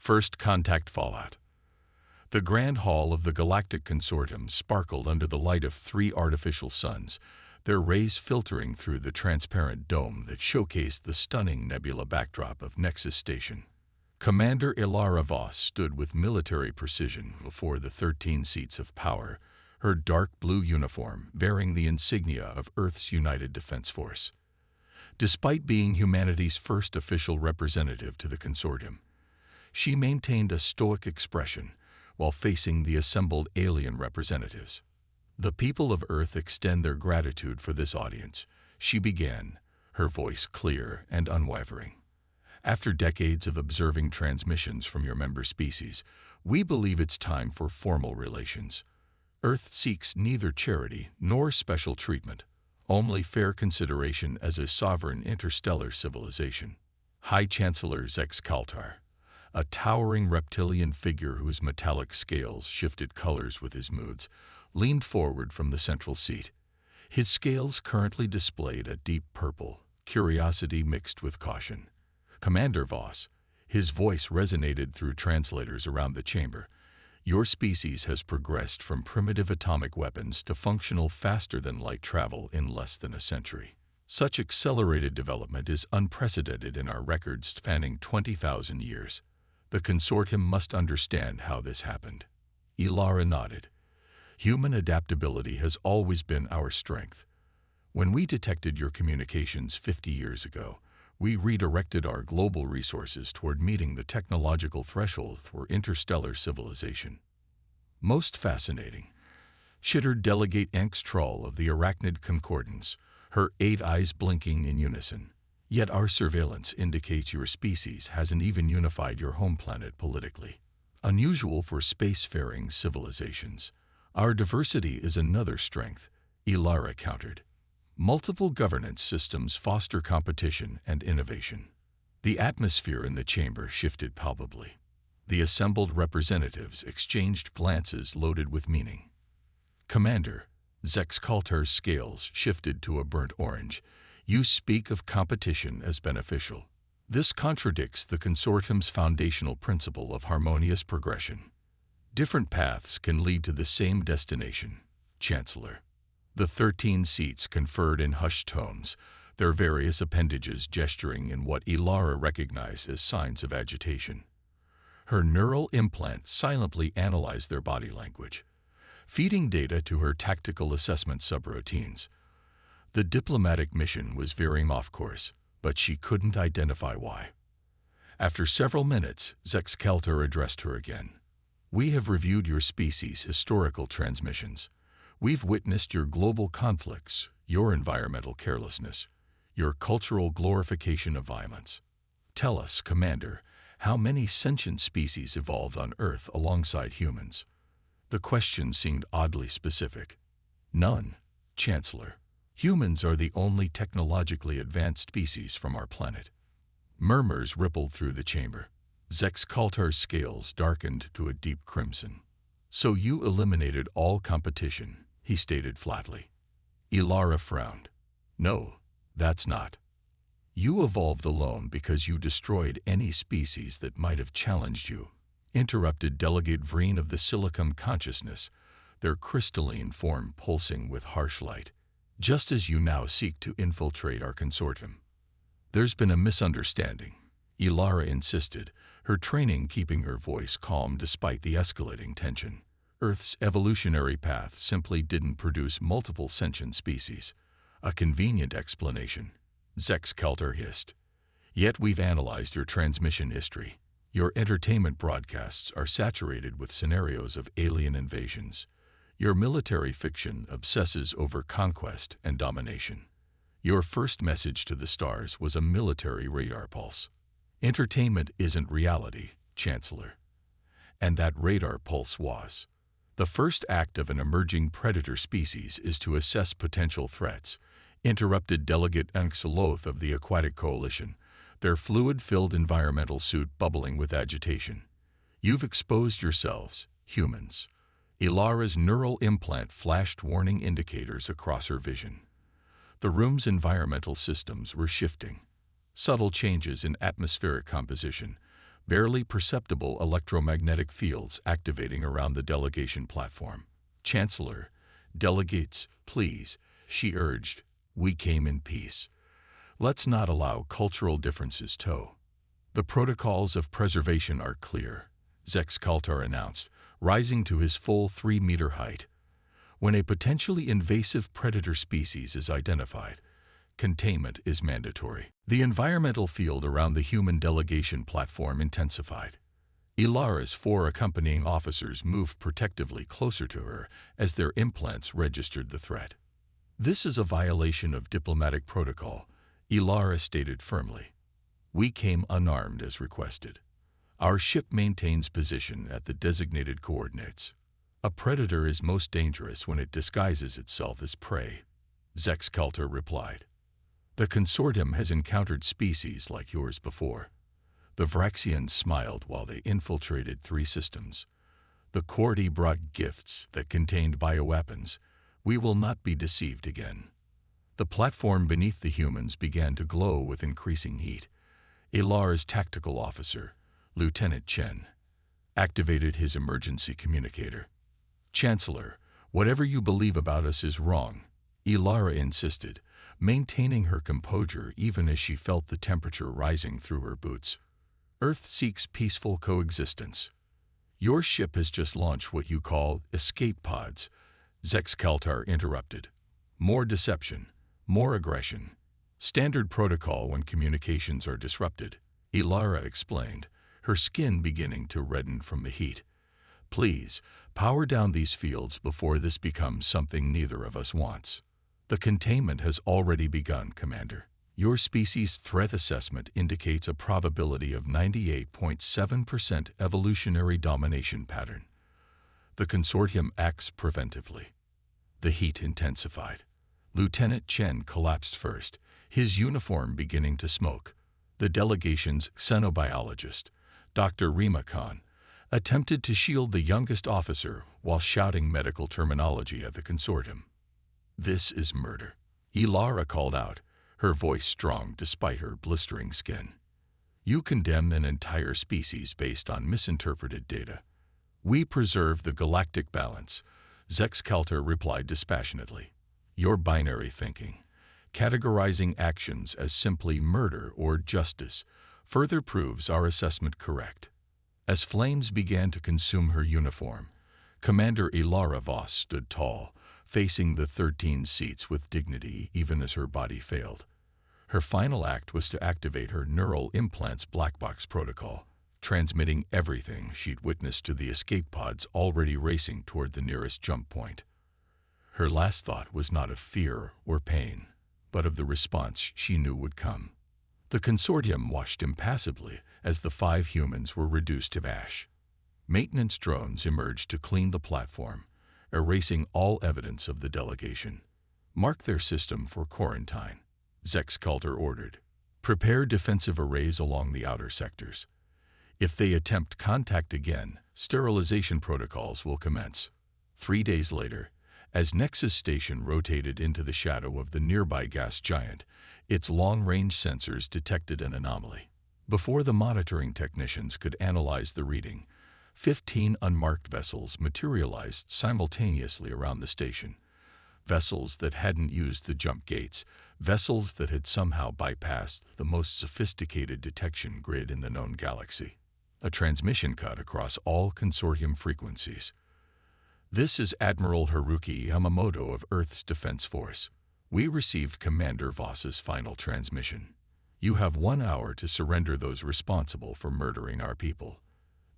First contact fallout. The grand hall of the Galactic Consortium sparkled under the light of 3 artificial suns, their rays filtering through the transparent dome that showcased the stunning nebula backdrop of Nexus Station. Commander Ilara Voss stood with military precision before the 13 seats of power, her dark blue uniform bearing the insignia of Earth's United Defense Force. Despite being humanity's first official representative to the Consortium, she maintained a stoic expression while facing the assembled alien representatives. "The people of Earth extend their gratitude for this audience," she began, her voice clear and unwavering. "After decades of observing transmissions from your member species, we believe it's time for formal relations. Earth seeks neither charity nor special treatment, only fair consideration as a sovereign interstellar civilization." High Chancellor Zex Kaltar, a towering reptilian figure whose metallic scales shifted colors with his moods, leaned forward from the central seat. His scales currently displayed a deep purple, curiosity mixed with caution. "Commander Voss," his voice resonated through translators around the chamber, "your species has progressed from primitive atomic weapons to functional faster-than-light travel in less than a century. Such accelerated development is unprecedented in our records spanning 20,000 years. The Consortium must understand how this happened." Ilara nodded. "Human adaptability has always been our strength. When we detected your communications 50 years ago, we redirected our global resources toward meeting the technological threshold for interstellar civilization." "Most fascinating," chittered Delegate Angstral of the Arachnid Concordance, her 8 eyes blinking in unison. "Yet our surveillance indicates your species hasn't even unified your home planet politically. Unusual for spacefaring civilizations. Our diversity is another strength," Ilara countered. "Multiple governance systems foster competition and innovation." The atmosphere in the chamber shifted palpably. The assembled representatives exchanged glances loaded with meaning. "Commander," Zex Kaltar's scales shifted to a burnt orange, "you speak of competition as beneficial. This contradicts the Consortium's foundational principle of harmonious progression. Different paths can lead to the same destination, Chancellor." The 13 seats conferred in hushed tones, their various appendages gesturing in what Ilara recognized as signs of agitation. Her neural implant silently analyzed their body language, feeding data to her tactical assessment subroutines. The diplomatic mission was veering off course, but she couldn't identify why. After several minutes, Zex Kaltar addressed her again. "We have reviewed your species' historical transmissions. We've witnessed your global conflicts, your environmental carelessness, your cultural glorification of violence. Tell us, Commander, how many sentient species evolved on Earth alongside humans?" The question seemed oddly specific. "None, Chancellor. Humans are the only technologically advanced species from our planet." Murmurs rippled through the chamber. Zex Kaltar's scales darkened to a deep crimson. "So you eliminated all competition," he stated flatly. Ilara frowned. "No, that's not. You evolved alone because you destroyed any species that might have challenged you," interrupted Delegate Vreen of the Silicum Consciousness, their crystalline form pulsing with harsh light. "Just as you now seek to infiltrate our Consortium." "There's been a misunderstanding," Ilara insisted, her training keeping her voice calm despite the escalating tension. "Earth's evolutionary path simply didn't produce multiple sentient species. A convenient explanation," Zex Kaltar hissed. "Yet we've analyzed your transmission history. Your entertainment broadcasts are saturated with scenarios of alien invasions. Your military fiction obsesses over conquest and domination. Your first message to the stars was a military radar pulse. Entertainment isn't reality, Chancellor." And that radar pulse was. "The first act of an emerging predator species is to assess potential threats," interrupted Delegate Anxeloth of the Aquatic Coalition, their fluid-filled environmental suit bubbling with agitation. "You've exposed yourselves, humans." Ilara's neural implant flashed warning indicators across her vision. The room's environmental systems were shifting. Subtle changes in atmospheric composition, barely perceptible electromagnetic fields activating around the delegation platform. "Chancellor, delegates, please," she urged. "We came in peace. Let's not allow cultural differences tow." "The protocols of preservation are clear," Zexkaltar announced, rising to his full 3-meter height. "When a potentially invasive predator species is identified, containment is mandatory." The environmental field around the human delegation platform intensified. Ilara's 4 accompanying officers moved protectively closer to her as their implants registered the threat. "This is a violation of diplomatic protocol," Ilara stated firmly. "We came unarmed as requested. Our ship maintains position at the designated coordinates. A predator is most dangerous when it disguises itself as prey," Zexkaltar replied. "The Consortium has encountered species like yours before." The Vraxians smiled while they infiltrated 3 systems. "The Corti brought gifts that contained bioweapons. We will not be deceived again." The platform beneath the humans began to glow with increasing heat. Ilara's tactical officer, Lieutenant Chen, activated his emergency communicator. "Chancellor, whatever you believe about us is wrong," Ilara insisted, maintaining her composure even as she felt the temperature rising through her boots. "Earth seeks peaceful coexistence. Your ship has just launched what you call escape pods," Zexkaltar interrupted. "More deception, more aggression. Standard protocol when communications are disrupted," Ilara explained, her skin beginning to redden from the heat. "Please, power down these fields before this becomes something neither of us wants." "The containment has already begun, Commander. Your species' threat assessment indicates a probability of 98.7% evolutionary domination pattern. The Consortium acts preventively." The heat intensified. Lieutenant Chen collapsed first, his uniform beginning to smoke. The delegation's xenobiologist, Dr. Rima Khan, attempted to shield the youngest officer while shouting medical terminology at the Consortium. "This is murder," Ilara called out, her voice strong despite her blistering skin. "You condemn an entire species based on misinterpreted data." "We preserve the galactic balance," Zexkaltar replied dispassionately. "Your binary thinking, categorizing actions as simply murder or justice, further proves our assessment correct." As flames began to consume her uniform, Commander Ilara Voss stood tall, facing the 13 seats with dignity even as her body failed. Her final act was to activate her neural implants black box protocol, transmitting everything she'd witnessed to the escape pods already racing toward the nearest jump point. Her last thought was not of fear or pain, but of the response she knew would come. The Consortium watched impassively as the 5 humans were reduced to ash. Maintenance drones emerged to clean the platform, erasing all evidence of the delegation. "Mark their system for quarantine," Zexkaltar ordered. "Prepare defensive arrays along the outer sectors. If they attempt contact again, sterilization protocols will commence." 3 days later, as Nexus Station rotated into the shadow of the nearby gas giant, its long-range sensors detected an anomaly. Before the monitoring technicians could analyze the reading, 15 unmarked vessels materialized simultaneously around the station. Vessels that hadn't used the jump gates, vessels that had somehow bypassed the most sophisticated detection grid in the known galaxy. A transmission cut across all Consortium frequencies. "This is Admiral Haruki Yamamoto of Earth's Defense Force. We received Commander Voss's final transmission. You have 1 hour to surrender those responsible for murdering our people.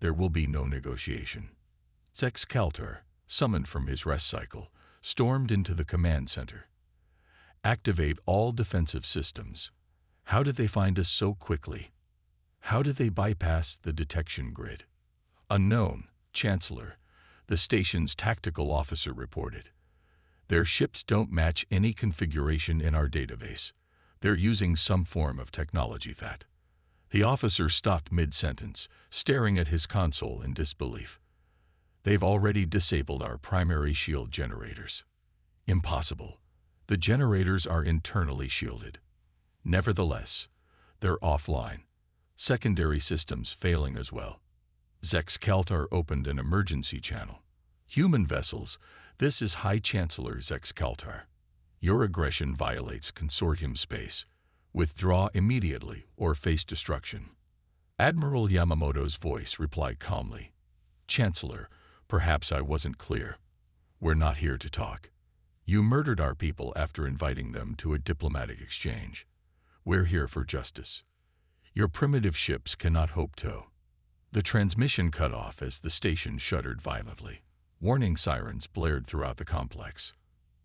There will be no negotiation." Zexkaltar, summoned from his rest cycle, stormed into the command center. "Activate all defensive systems. How did they find us so quickly? How did they bypass the detection grid?" "Unknown, Chancellor," the station's tactical officer reported. "Their ships don't match any configuration in our database. They're using some form of technology that—" The officer stopped mid-sentence, staring at his console in disbelief. "They've already disabled our primary shield generators." "Impossible. The generators are internally shielded." "Nevertheless, they're offline. Secondary systems failing as well. Zexcaltar opened an emergency channel. Human vessels, this is High Chancellor Zexcaltar. Your aggression violates Consortium space. Withdraw immediately or face destruction. Admiral Yamamoto's voice replied calmly. Chancellor, perhaps I wasn't clear. We're not here to talk. You murdered our people after inviting them to a diplomatic exchange. We're here for justice. Your primitive ships cannot hope to. The transmission cut off as the station shuddered violently. Warning sirens blared throughout the complex.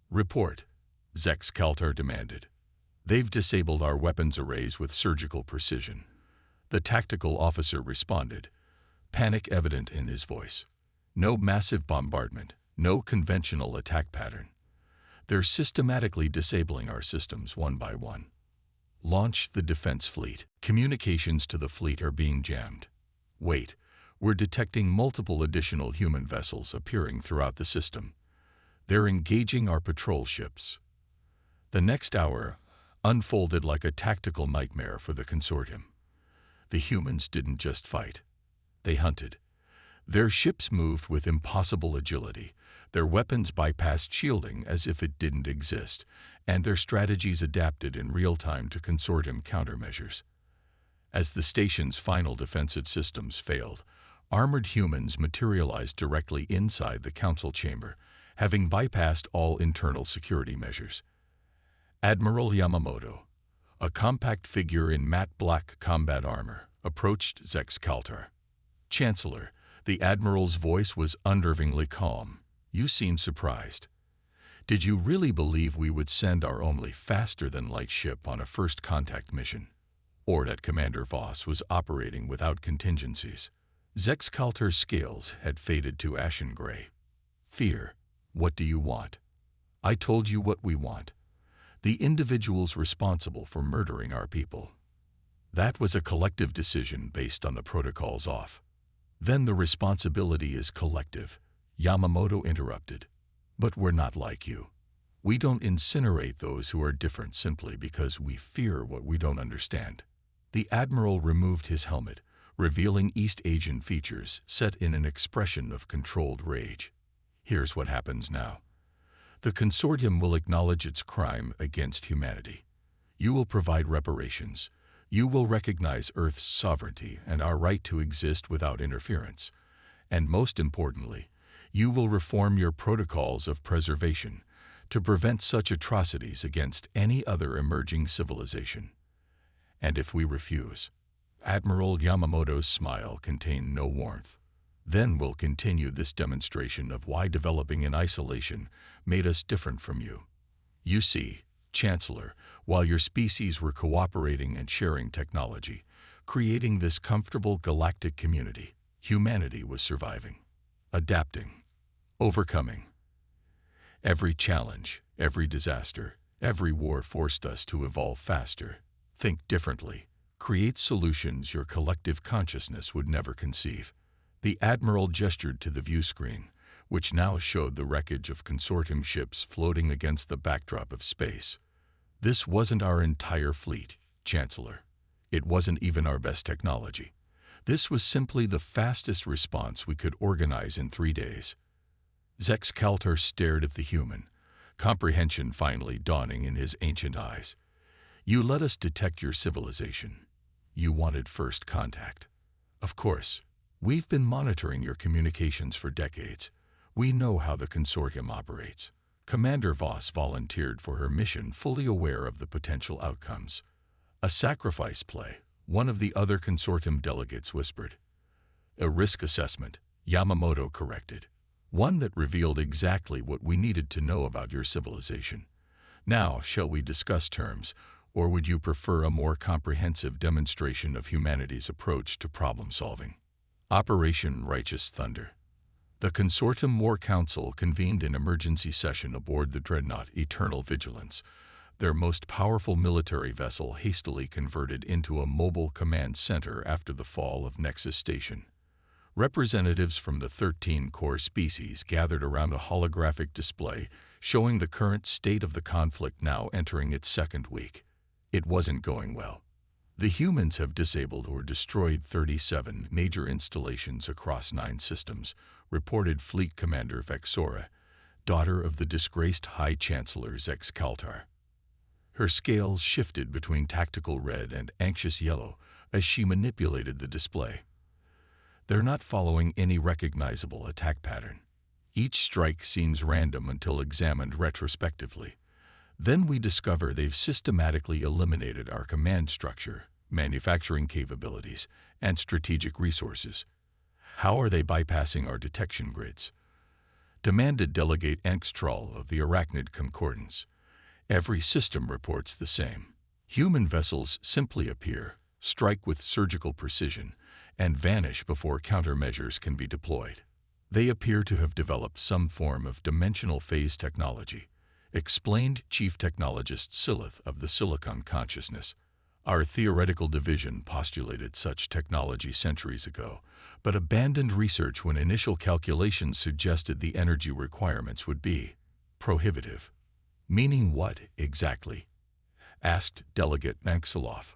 Report, Zexcaltar demanded. They've disabled our weapons arrays with surgical precision. The tactical officer responded, panic evident in his voice. No massive bombardment, no conventional attack pattern. They're systematically disabling our systems one by one. Launch the defense fleet. Communications to the fleet are being jammed. Wait, we're detecting multiple additional human vessels appearing throughout the system. They're engaging our patrol ships. The next hour unfolded like a tactical nightmare for the Consortium. The humans didn't just fight. They hunted. Their ships moved with impossible agility. Their weapons bypassed shielding as if it didn't exist, and their strategies adapted in real time to Consortium countermeasures. As the station's final defensive systems failed, armored humans materialized directly inside the council chamber, having bypassed all internal security measures. Admiral Yamamoto, a compact figure in matte black combat armor, approached Zexcaltar. Chancellor, the Admiral's voice was unnervingly calm. You seem surprised. Did you really believe we would send our only faster-than-light ship on a first contact mission? Or that Commander Voss was operating without contingencies? Zexcaltar's scales had faded to ashen gray. Fear. What do you want? I told you what we want. The individuals responsible for murdering our people. That was a collective decision based on the protocols off. Then the responsibility is collective, Yamamoto interrupted. But we're not like you. We don't incinerate those who are different simply because we fear what we don't understand. The Admiral removed his helmet, revealing East Asian features set in an expression of controlled rage. Here's what happens now. The Consortium will acknowledge its crime against humanity. You will provide reparations. You will recognize Earth's sovereignty and our right to exist without interference. And most importantly, you will reform your protocols of preservation to prevent such atrocities against any other emerging civilization. And if we refuse, Admiral Yamamoto's smile contained no warmth. Then we'll continue this demonstration of why developing in isolation made us different from you. You see, Chancellor, while your species were cooperating and sharing technology, creating this comfortable galactic community, humanity was surviving, adapting, overcoming. Every challenge, every disaster, every war forced us to evolve faster, think differently, create solutions your collective consciousness would never conceive. The Admiral gestured to the view screen, which now showed the wreckage of Consortium ships floating against the backdrop of space. This wasn't our entire fleet, Chancellor. It wasn't even our best technology. This was simply the fastest response we could organize in 3 days. Zexcaltar stared at the human, comprehension finally dawning in his ancient eyes. You let us detect your civilization. You wanted first contact. Of course, we've been monitoring your communications for decades. We know how the Consortium operates. Commander Voss volunteered for her mission, fully aware of the potential outcomes. A sacrifice play, one of the other Consortium delegates whispered. A risk assessment, Yamamoto corrected. One that revealed exactly what we needed to know about your civilization. Now, shall we discuss terms, or would you prefer a more comprehensive demonstration of humanity's approach to problem-solving? Operation Righteous Thunder. The Consortium War Council convened an emergency session aboard the dreadnought Eternal Vigilance, their most powerful military vessel hastily converted into a mobile command center after the fall of Nexus Station. Representatives from the 13 core species gathered around a holographic display showing the current state of the conflict now entering its second week. It wasn't going well. The humans have disabled or destroyed 37 major installations across 9 systems, reported Fleet Commander Vexora, daughter of the disgraced High Chancellor Zex Kaltar. Her scales shifted between tactical red and anxious yellow as she manipulated the display. They're not following any recognizable attack pattern. Each strike seems random until examined retrospectively. Then we discover they've systematically eliminated our command structure, manufacturing capabilities, and strategic resources. How are they bypassing our detection grids? Demanded Delegate Angstral of the Arachnid Concordance. Every system reports the same. Human vessels simply appear, strike with surgical precision, and vanish before countermeasures can be deployed. They appear to have developed some form of dimensional phase technology, explained Chief Technologist Silith of the Silicon Consciousness. Our theoretical division postulated such technology centuries ago, but abandoned research when initial calculations suggested the energy requirements would be prohibitive. Meaning what, exactly? Asked Delegate Manxiloff.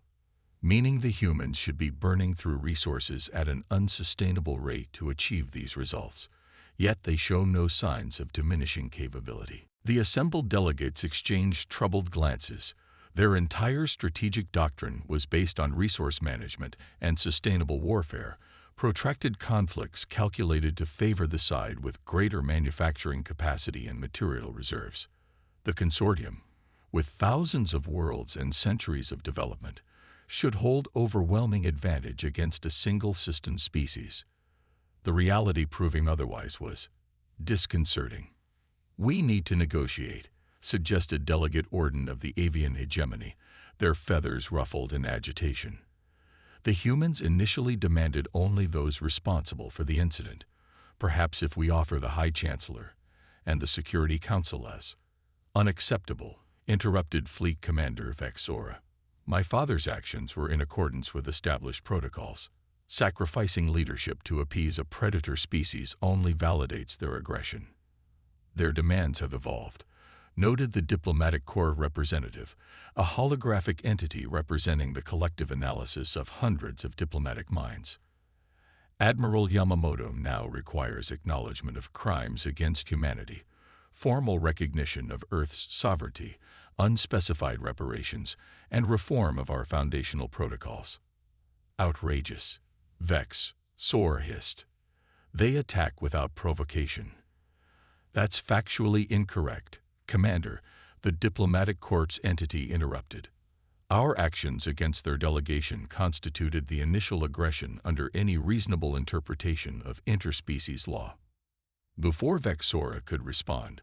Meaning the humans should be burning through resources at an unsustainable rate to achieve these results, yet they show no signs of diminishing capability. The assembled delegates exchanged troubled glances. Their entire strategic doctrine was based on resource management and sustainable warfare, protracted conflicts calculated to favor the side with greater manufacturing capacity and material reserves. The Consortium, with thousands of worlds and centuries of development, should hold overwhelming advantage against a single system species. The reality proving otherwise was disconcerting. We need to negotiate, suggested Delegate Orden of the Avian Hegemony, their feathers ruffled in agitation. The humans initially demanded only those responsible for the incident. Perhaps if we offer the High Chancellor and the Security Council less. Unacceptable, interrupted Fleet Commander Vexora. My father's actions were in accordance with established protocols. Sacrificing leadership to appease a predator species only validates their aggression. Their demands have evolved, noted the Diplomatic Corps representative, a holographic entity representing the collective analysis of hundreds of diplomatic minds. Admiral Yamamoto now requires acknowledgement of crimes against humanity, formal recognition of Earth's sovereignty, unspecified reparations, and reform of our foundational protocols. Outrageous. Vex, Sore hissed. They attack without provocation. That's factually incorrect, Commander, the Diplomatic Corps entity interrupted. Our actions against their delegation constituted the initial aggression under any reasonable interpretation of interspecies law. Before Vexora could respond,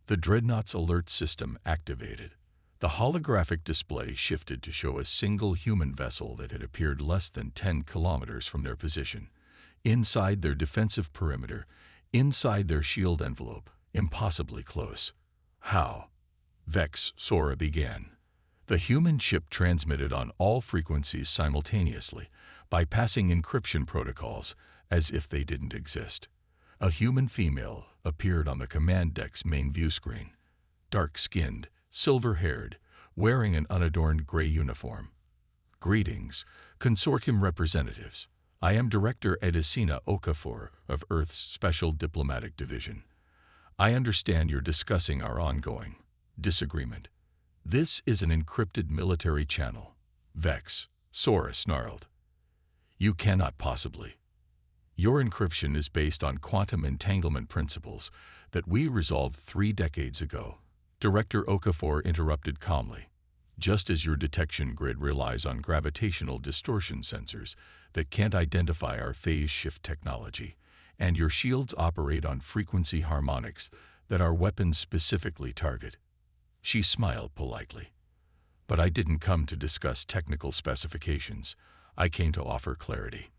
the Dreadnought's alert system activated. The holographic display shifted to show a single human vessel that had appeared less than 10 kilometers from their position, inside their defensive perimeter, inside their shield envelope, impossibly close. How? Vexora began. The human ship transmitted on all frequencies simultaneously, bypassing encryption protocols as if they didn't exist. A human female appeared on the command deck's main view screen, dark-skinned, silver-haired, wearing an unadorned gray uniform. Greetings, Consortium representatives. I am Director Edicina Okafor of Earth's Special Diplomatic Division. I understand you're discussing our ongoing disagreement. This is an encrypted military channel. Vexora snarled. You cannot possibly. Your encryption is based on quantum entanglement principles that we resolved 3 decades ago. Director Okafor interrupted calmly. Just as your detection grid relies on gravitational distortion sensors that can't identify our phase shift technology, and your shields operate on frequency harmonics that our weapons specifically target. She smiled politely. But I didn't come to discuss technical specifications. I came to offer clarity.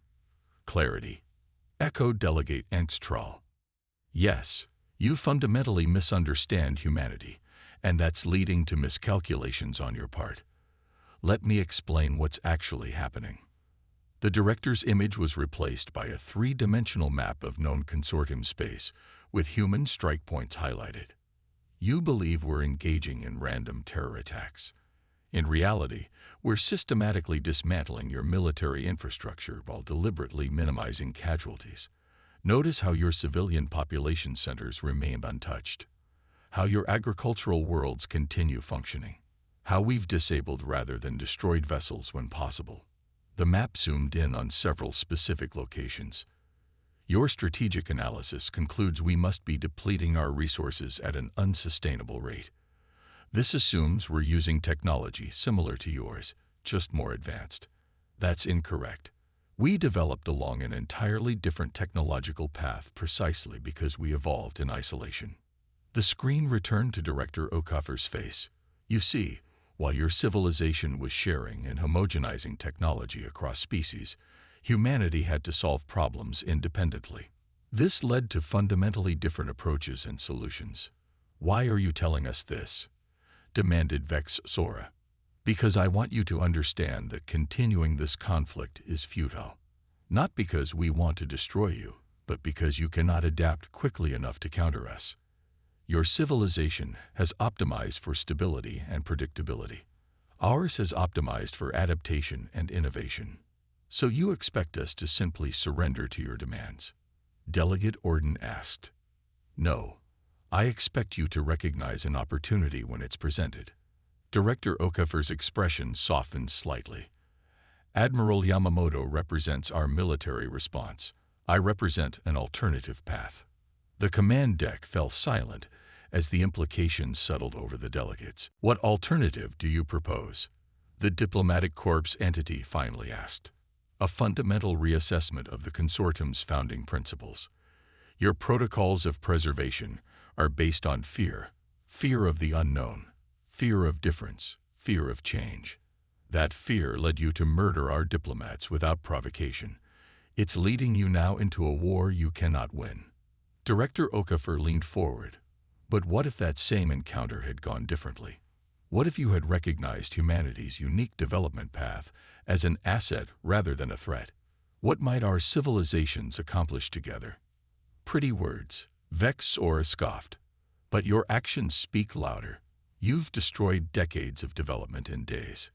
Clarity, echoed Delegate Angstral. Yes, you fundamentally misunderstand humanity, and that's leading to miscalculations on your part. Let me explain what's actually happening. The director's image was replaced by a 3-dimensional map of known Consortium space, with human strike points highlighted. You believe we're engaging in random terror attacks. In reality, we're systematically dismantling your military infrastructure while deliberately minimizing casualties. Notice how your civilian population centers remain untouched, how your agricultural worlds continue functioning, how we've disabled rather than destroyed vessels when possible. The map zoomed in on several specific locations. Your strategic analysis concludes we must be depleting our resources at an unsustainable rate. This assumes we're using technology similar to yours, just more advanced. That's incorrect. We developed along an entirely different technological path precisely because we evolved in isolation. The screen returned to Director Okafor's face. You see, while your civilization was sharing and homogenizing technology across species, humanity had to solve problems independently. This led to fundamentally different approaches and solutions. Why are you telling us this? Demanded Vex Sora. Because I want you to understand that continuing this conflict is futile. Not because we want to destroy you, but because you cannot adapt quickly enough to counter us. Your civilization has optimized for stability and predictability. Ours has optimized for adaptation and innovation. So you expect us to simply surrender to your demands? Delegate Orden asked. No. I expect you to recognize an opportunity when it's presented. Director Okafor's expression softened slightly. Admiral Yamamoto represents our military response. I represent an alternative path. The command deck fell silent as the implications settled over the delegates. What alternative do you propose? The diplomatic corps entity finally asked. A fundamental reassessment of the Consortium's founding principles. Your protocols of preservation are based on fear of the unknown, fear of difference, fear of change. That fear led you to murder our diplomats without provocation. It's leading you now into a war you cannot win. Director Okafor leaned forward. But what if that same encounter had gone differently? What if you had recognized humanity's unique development path as an asset rather than a threat? What might our civilizations accomplish together? Pretty words, Vex Sora scoffed. But your actions speak louder. You've destroyed decades of development in days.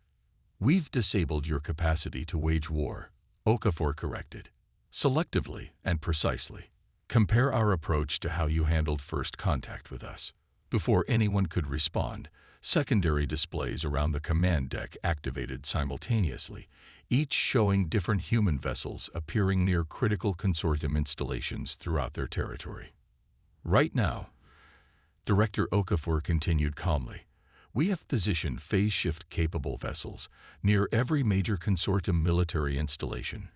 We've disabled your capacity to wage war, Okafor corrected. Selectively and precisely. Compare our approach to how you handled first contact with us. Before anyone could respond, secondary displays around the command deck activated simultaneously, each showing different human vessels appearing near critical Consortium installations throughout their territory. Right now, Director Okafor continued calmly, we have positioned phase shift-capable vessels near every major Consortium military installation,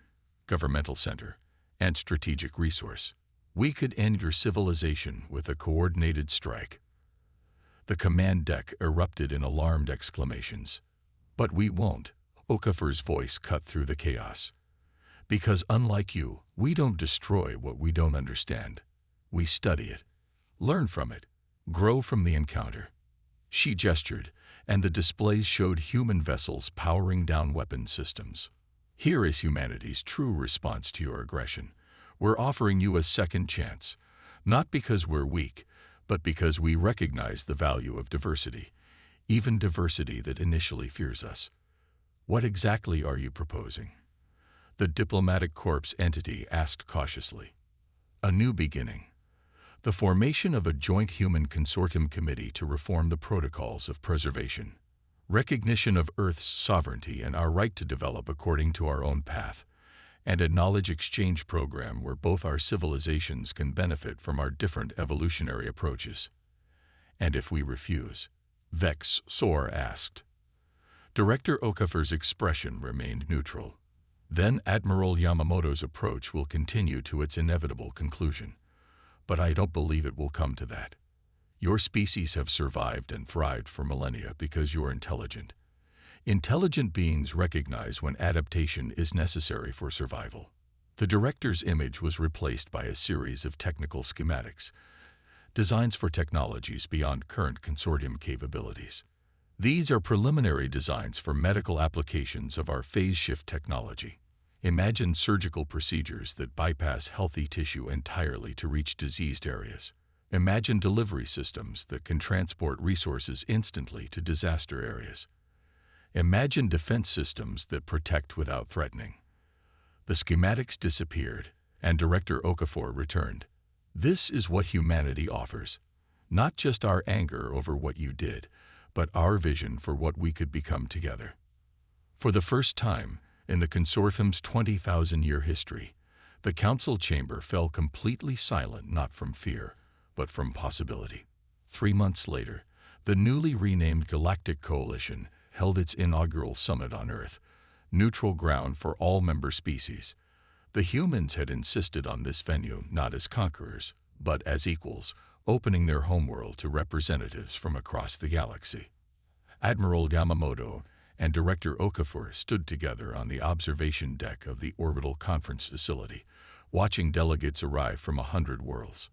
governmental center, and strategic resource. We could end your civilization with a coordinated strike. The command deck erupted in alarmed exclamations. But we won't, Okafor's voice cut through the chaos. Because unlike you, we don't destroy what we don't understand. We study it, learn from it, grow from the encounter. She gestured, and the displays showed human vessels powering down weapon systems. Here is humanity's true response to your aggression. We're offering you a second chance, not because we're weak, but because we recognize the value of diversity, even diversity that initially fears us. What exactly are you proposing? The diplomatic corps entity asked cautiously. A new beginning. The formation of a joint human consortium committee to reform the protocols of preservation. Recognition of Earth's sovereignty and our right to develop according to our own path. And a knowledge exchange program where both our civilizations can benefit from our different evolutionary approaches. And if we refuse? Vex Sora asked. Director Okafor's expression remained neutral. Then Admiral Yamamoto's approach will continue to its inevitable conclusion. But I don't believe it will come to that. Your species have survived and thrived for millennia because you're intelligent. Intelligent beings recognize when adaptation is necessary for survival. The director's image was replaced by a series of technical schematics, designs for technologies beyond current consortium capabilities. These are preliminary designs for medical applications of our phase shift technology. Imagine surgical procedures that bypass healthy tissue entirely to reach diseased areas. Imagine delivery systems that can transport resources instantly to disaster areas. Imagine defense systems that protect without threatening. The schematics disappeared, and Director Okafor returned. This is what humanity offers. Not just our anger over what you did, but our vision for what we could become together. For the first time in the Consortium's 20,000-year history, the Council chamber fell completely silent, not from fear, but from possibility. 3 months later, the newly renamed Galactic Coalition held its inaugural summit on Earth, neutral ground for all member species. The humans had insisted on this venue not as conquerors, but as equals, opening their homeworld to representatives from across the galaxy. Admiral Yamamoto and Director Okafor stood together on the observation deck of the orbital conference facility, watching delegates arrive from 100 worlds.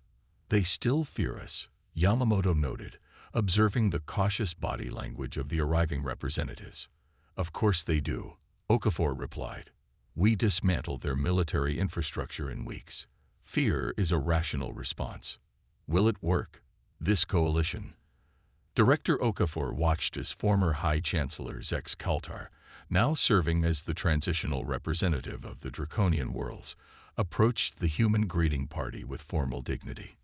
"They still fear us," Yamamoto noted, observing the cautious body language of the arriving representatives. "Of course they do," Okafor replied. "We dismantled their military infrastructure in weeks. Fear is a rational response. Will it work? This coalition?" Director Okafor watched as former High Chancellor Zex Kaltar, now serving as the transitional representative of the Draconian worlds, approached the human greeting party with formal dignity.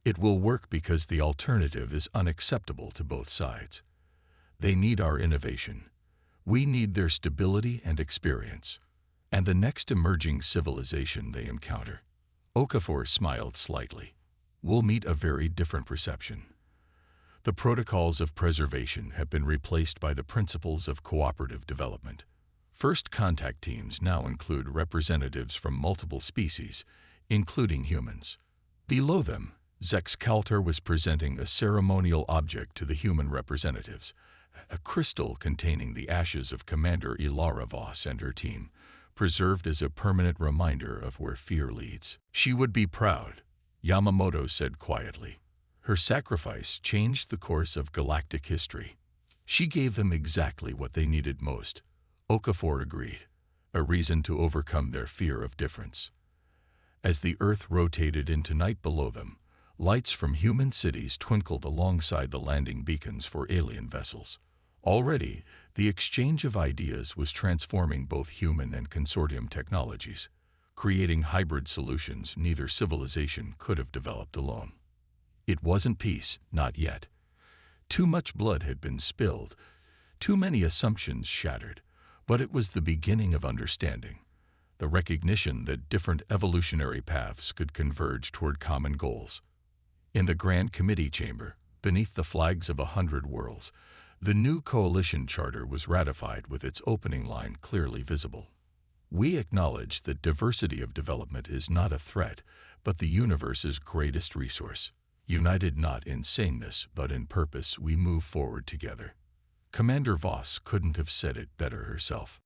"It will work because the alternative is unacceptable to both sides. They need our innovation. We need their stability and experience, and the next emerging civilization they encounter." Okafor smiled slightly. "We'll meet a very different reception. The protocols of preservation have been replaced by the principles of cooperative development. First contact teams now include representatives from multiple species, including humans. Below them, Zex Kaltar was presenting a ceremonial object to the human representatives, a crystal containing the ashes of Commander Ilara Voss and her team, preserved as a permanent reminder of where fear leads. "She would be proud," Yamamoto said quietly. "Her sacrifice changed the course of galactic history. She gave them exactly what they needed most." Okafor agreed, "A reason to overcome their fear of difference." As the Earth rotated into night below them, lights from human cities twinkled alongside the landing beacons for alien vessels. Already, the exchange of ideas was transforming both human and Consortium technologies, creating hybrid solutions neither civilization could have developed alone. It wasn't peace, not yet. Too much blood had been spilled, too many assumptions shattered, but it was the beginning of understanding, the recognition that different evolutionary paths could converge toward common goals. In the Grand Committee chamber, beneath the flags of 100 worlds, the new coalition charter was ratified with its opening line clearly visible. "We acknowledge that diversity of development is not a threat, but the universe's greatest resource. United not in sameness, but in purpose, we move forward together." Commander Voss couldn't have said it better herself.